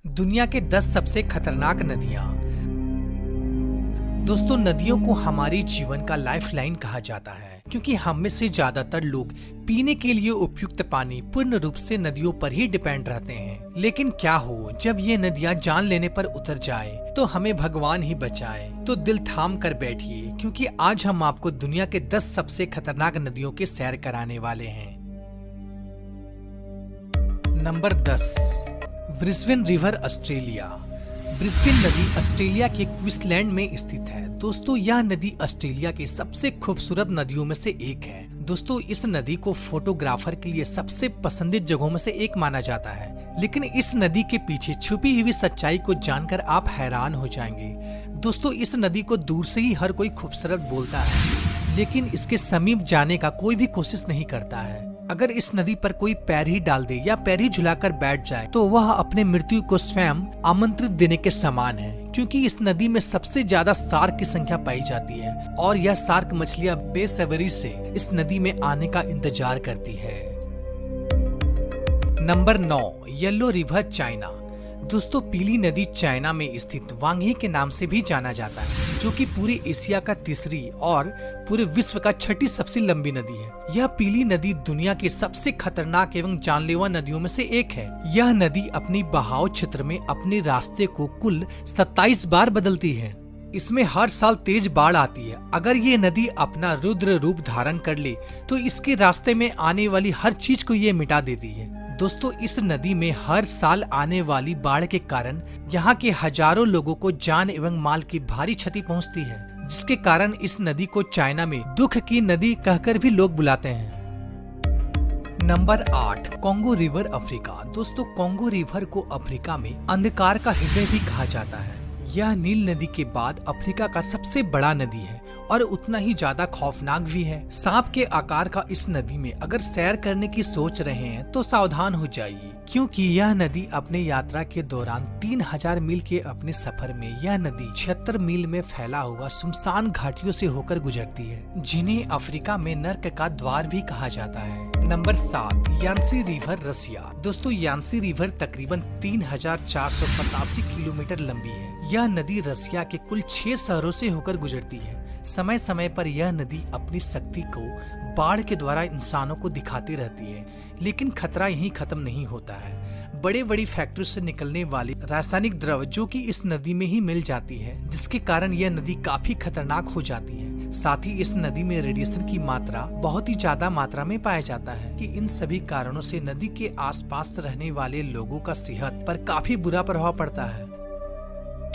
दुनिया के 10 सबसे खतरनाक नदियां। दोस्तों, नदियों को हमारे जीवन का लाइफलाइन कहा जाता है क्योंकि हम में से ज्यादातर लोग पीने के लिए उपयुक्त पानी पूर्ण रूप से नदियों पर ही डिपेंड रहते हैं। लेकिन क्या हो जब ये नदियां जान लेने पर उतर जाए तो हमें भगवान ही बचाए। तो दिल थाम कर बैठिए क्योंकि आज हम आपको दुनिया के 10 सबसे खतरनाक नदियों के सैर कराने वाले हैं। Number 10, Brisbane river, Australia. Brisbane नदी ऑस्ट्रेलिया के क्वींसलैंड में स्थित है। दोस्तों, यह नदी ऑस्ट्रेलिया की सबसे खूबसूरत नदियों में से एक है। दोस्तों, इस नदी को फोटोग्राफर के लिए सबसे पसंदीदा जगहों में से एक माना जाता है। लेकिन इस नदी के पीछे छुपी हुई सच्चाई को जानकर आप हैरान हो जाएंगे। दोस्तों, इस नदी को दूर से ही हर कोई खूबसूरत बोलता है, लेकिन इसके समीप जाने का कोई भी कोशिश नहीं करता है। अगर इस नदी पर कोई पैर ही डाल दे या पैर ही झुलाकर बैठ जाए तो वह अपने मृत्यु को स्वयं आमंत्रित देने के समान है, क्योंकि इस नदी में सबसे ज्यादा शार्क की संख्या पाई जाती है और यह शार्क मछलियां बेसब्री से इस नदी में आने का इंतजार करती है। Number 9, yellow river, China. दोस्तों, पीली नदी चाइना में स्थित वांगही के नाम से भी जाना जाता है, जो कि पूरे एशिया का तीसरी और पूरे विश्व का छठी सबसे लंबी नदी है। यह पीली नदी दुनिया की सबसे खतरनाक एवं जानलेवा नदियों में से एक है। यह नदी अपनी बहाव क्षेत्र में अपने रास्ते को कुल 27 बार बदलती है। इसमें हर साल तेज बाढ़ आती है। अगर ये नदी अपना रुद्र रूप धारण कर ले तो इसके रास्ते में आने वाली हर चीज को ये मिटा देती है। दोस्तों, इस नदी में हर साल आने वाली बाढ़ के कारण यहाँ के हजारों लोगों को जान एवं माल की भारी क्षति पहुँचती है, जिसके कारण इस नदी को चाइना में दुख की नदी कहकर भी लोग बुलाते हैं। Number 8, Congo river, Africa. दोस्तों, कॉन्गो रिवर को अफ्रीका में अंधकार का हृदय भी कहा जाता है। यह नील नदी के बाद अफ्रीका का सबसे बड़ा नदी है और उतना ही ज्यादा खौफनाक भी है। सांप के आकार का इस नदी में अगर सैर करने की सोच रहे हैं तो सावधान हो जाइए, क्योंकि यह नदी अपने यात्रा के दौरान 3000 मील के अपने सफर में यह नदी 76 मील में फैला हुआ सुनसान घाटियों से होकर गुजरती है, जिन्हें अफ्रीका में नर्क का द्वार भी कहा जाता है। नंबर 7, यांसी रिवर, रसिया। दोस्तों, यांसी रिवर तकरीबन 3487 किलोमीटर लंबी है। यह नदी रसिया के कुल 6 शहरों से होकर गुजरती है। समय समय पर यह नदी अपनी शक्ति को बाढ़ के द्वारा इंसानों को दिखाती रहती है, लेकिन खतरा यहीं खत्म नहीं होता है। बड़े बड़ी फैक्ट्री से निकलने वाली रासायनिक द्रव जो कि इस नदी में ही मिल जाती है, जिसके कारण यह नदी काफी खतरनाक हो जाती है। साथ ही इस नदी में रेडिएशन की मात्रा बहुत ही ज्यादा मात्रा में पाया जाता है कि इन सभी कारणों से नदी के आसपास रहने वाले लोगों का सेहत पर काफी बुरा प्रभाव पड़ता है।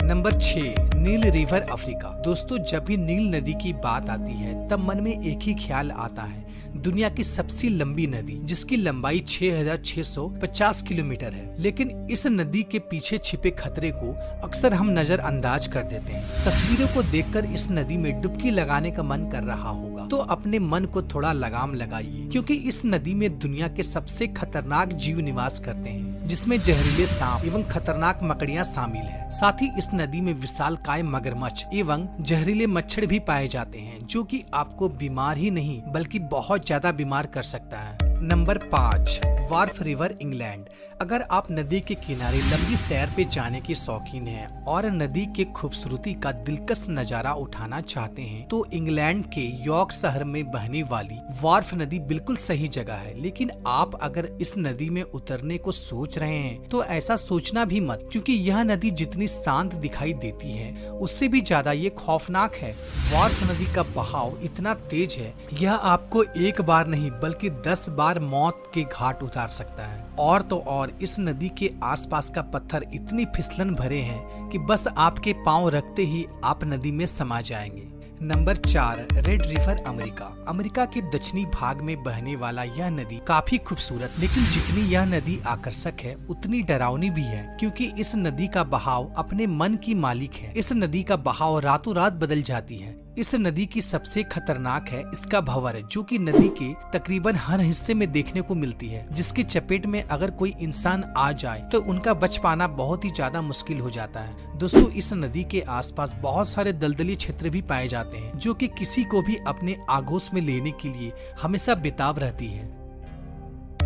नंबर 6, नील रिवर, अफ्रीका। दोस्तों, जब भी नील नदी की बात आती है तब मन में एक ही ख्याल आता है, दुनिया की सबसे लंबी नदी, जिसकी लंबाई 6650 किलोमीटर है। लेकिन इस नदी के पीछे छिपे खतरे को अक्सर हम नजरअंदाज कर देते हैं। तस्वीरों को देखकर इस नदी में डुबकी लगाने का मन कर रहा होगा तो अपने मन को थोड़ा लगाम लगाइए, क्योंकि इस नदी में दुनिया के सबसे खतरनाक जीव निवास करते हैं, जिसमें जहरीले सांप एवं खतरनाक मकड़ियां शामिल है। साथ ही इस नदी में विशालकाय मगरमच्छ एवं जहरीले मच्छर भी पाए जाते हैं, जो कि आपको बीमार ही नहीं बल्कि बहुत ज्यादा बीमार कर सकता है। Number 5, Wharf river, England. अगर आप नदी के किनारे लंबी सैर पे जाने के शौकीन हैं और नदी के खूबसूरती का दिलकश नजारा उठाना चाहते हैं तो इंग्लैंड के यॉर्क शहर में बहने वाली वार्फ नदी बिल्कुल सही जगह है। लेकिन आप अगर इस नदी में उतरने को सोच रहे हैं तो ऐसा सोचना भी मत, क्योंकि यह नदी जितनी शांत दिखाई देती है उससे भी ज्यादा ये खौफनाक है। वार्फ नदी का बहाव इतना तेज है, यह आपको एक बार नहीं बल्कि 10 बार मौत के घाट उतार सकता है। और तो और इस नदी के आसपास का पत्थर इतनी फिसलन भरे हैं कि बस आपके पांव रखते ही आप नदी में समा जाएंगे। Number 4, red river, America. America के दक्षिणी भाग में बहने वाला यह नदी काफी खूबसूरत, लेकिन जितनी यह नदी आकर्षक है उतनी डरावनी भी है, क्योंकि इस नदी का बहाव अपने मन की मालिक है। इस नदी का बहाव रातों रात बदल जाती है। इस नदी की सबसे खतरनाक है इसका भंवर, जो कि नदी के तकरीबन हर हिस्से में देखने को मिलती है, जिसकी चपेट में अगर कोई इंसान आ जाए तो उनका बच पाना बहुत ही ज्यादा मुश्किल हो जाता है। दोस्तों, इस नदी के आसपास बहुत सारे दलदली क्षेत्र भी पाए जाते हैं, जो कि किसी को भी अपने आगोश में लेने के लिए हमेशा बेताब रहती है।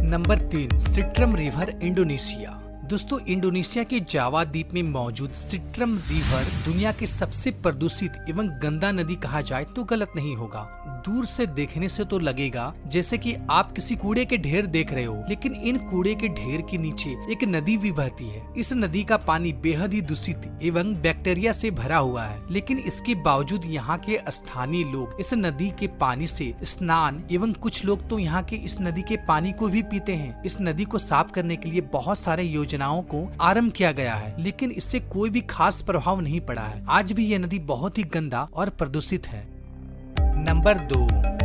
Number 3, Citarum river, Indonesia. दोस्तों इंडोनेशिया के जावा द्वीप में मौजूद सिट्रम रिवर दुनिया के सबसे प्रदूषित एवं गंदा नदी कहा जाए तो गलत नहीं होगा। दूर से देखने से तो लगेगा जैसे कि आप किसी कूड़े के ढेर देख रहे हो, लेकिन इन कूड़े के ढेर के नीचे एक नदी भी बहती है। इस नदी का पानी बेहद ही दूषित एवं बैक्टीरिया से भरा हुआ है, लेकिन इसके बावजूद यहाँ के स्थानीय लोग इस नदी के पानी से स्नान एवं कुछ लोग तो यहाँ के इस नदी के पानी को भी पीते हैं। इस नदी को साफ करने के लिए बहुत सारे योजनाओं को आरंभ किया गया है, लेकिन इससे कोई भी खास प्रभाव नहीं पड़ा है। आज भी यह नदी बहुत ही गंदा और प्रदूषित है। Number 2,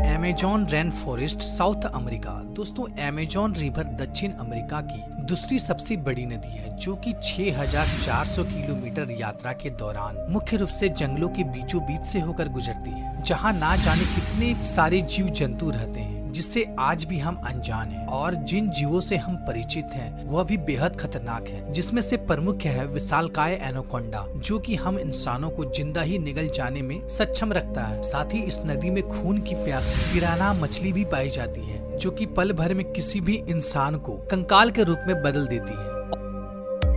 Amazon rain forest south America. दोस्तों अमेज़न रिवर दक्षिण अमेरिका की दूसरी सबसे बड़ी नदी है, जो कि 6400 किलोमीटर यात्रा के दौरान मुख्य रूप से जंगलों के बीचों बीच से होकर गुजरती है, जहां ना जाने कितने सारे जीव जंतु रहते हैं, जिससे आज भी हम अनजान हैं। और जिन जीवों से हम परिचित हैं वह भी बेहद खतरनाक है, जिसमें से प्रमुख है विशालकाय एनाकोंडा, जो कि हम इंसानों को जिंदा ही निगल जाने में सक्षम रखता है। साथ ही इस नदी में खून की प्यासी पिराना मछली भी पाई जाती है, जो कि पल भर में किसी भी इंसान को कंकाल के रूप में बदल देती है।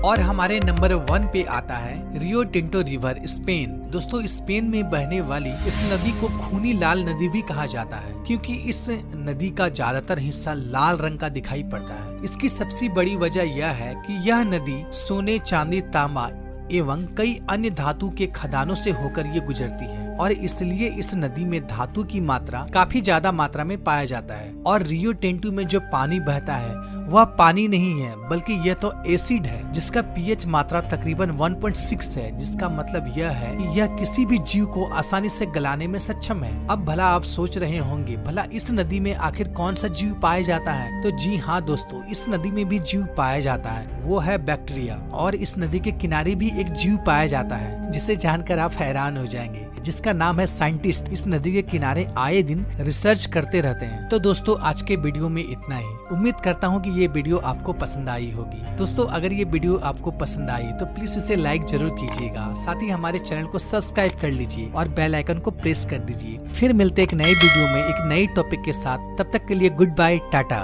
और हमारे नंबर 1 पे आता है रियो टिंटो रिवर, स्पेन। दोस्तों स्पेन में बहने वाली इस नदी को खूनी लाल नदी भी कहा जाता है, क्योंकि इस नदी का ज्यादातर हिस्सा लाल रंग का दिखाई पड़ता है। इसकी सबसे बड़ी वजह यह है कि यह नदी सोने, चांदी, तांबा एवं कई अन्य धातु के खदानों से होकर ये गुजरती है, और इसलिए इस नदी में धातु की मात्रा काफी ज्यादा मात्रा में पाया जाता है। और रियो टिंटो में जो पानी बहता है वह पानी नहीं है, बल्कि यह तो एसिड है, जिसका पीएच मात्रा तकरीबन 1.6 है, जिसका मतलब यह है कि यह किसी भी जीव को आसानी से गलाने में सक्षम है। अब भला आप सोच रहे होंगे भला इस नदी में आखिर कौन सा जीव पाया जाता है? तो जी हाँ दोस्तों, इस नदी में भी जीव पाया जाता है, वो है बैक्टीरिया। और इस नदी के किनारे भी एक जीव पाया जाता है, जिसे जानकर आप हैरान हो जाएंगे, जिसका नाम है साइंटिस्ट। इस नदी के किनारे आए दिन रिसर्च करते रहते हैं। तो दोस्तों आज के वीडियो में इतना ही। उम्मीद करता हूँ कि ये वीडियो आपको पसंद आई होगी। दोस्तों अगर ये वीडियो आपको पसंद आई तो प्लीज इसे लाइक जरूर कीजिएगा, साथ ही हमारे चैनल को सब्सक्राइब कर लीजिए और बेल आइकन को प्रेस कर दीजिए। फिर मिलते एक नए वीडियो में एक नई टॉपिक के साथ। तब तक के लिए गुड बाय, टाटा।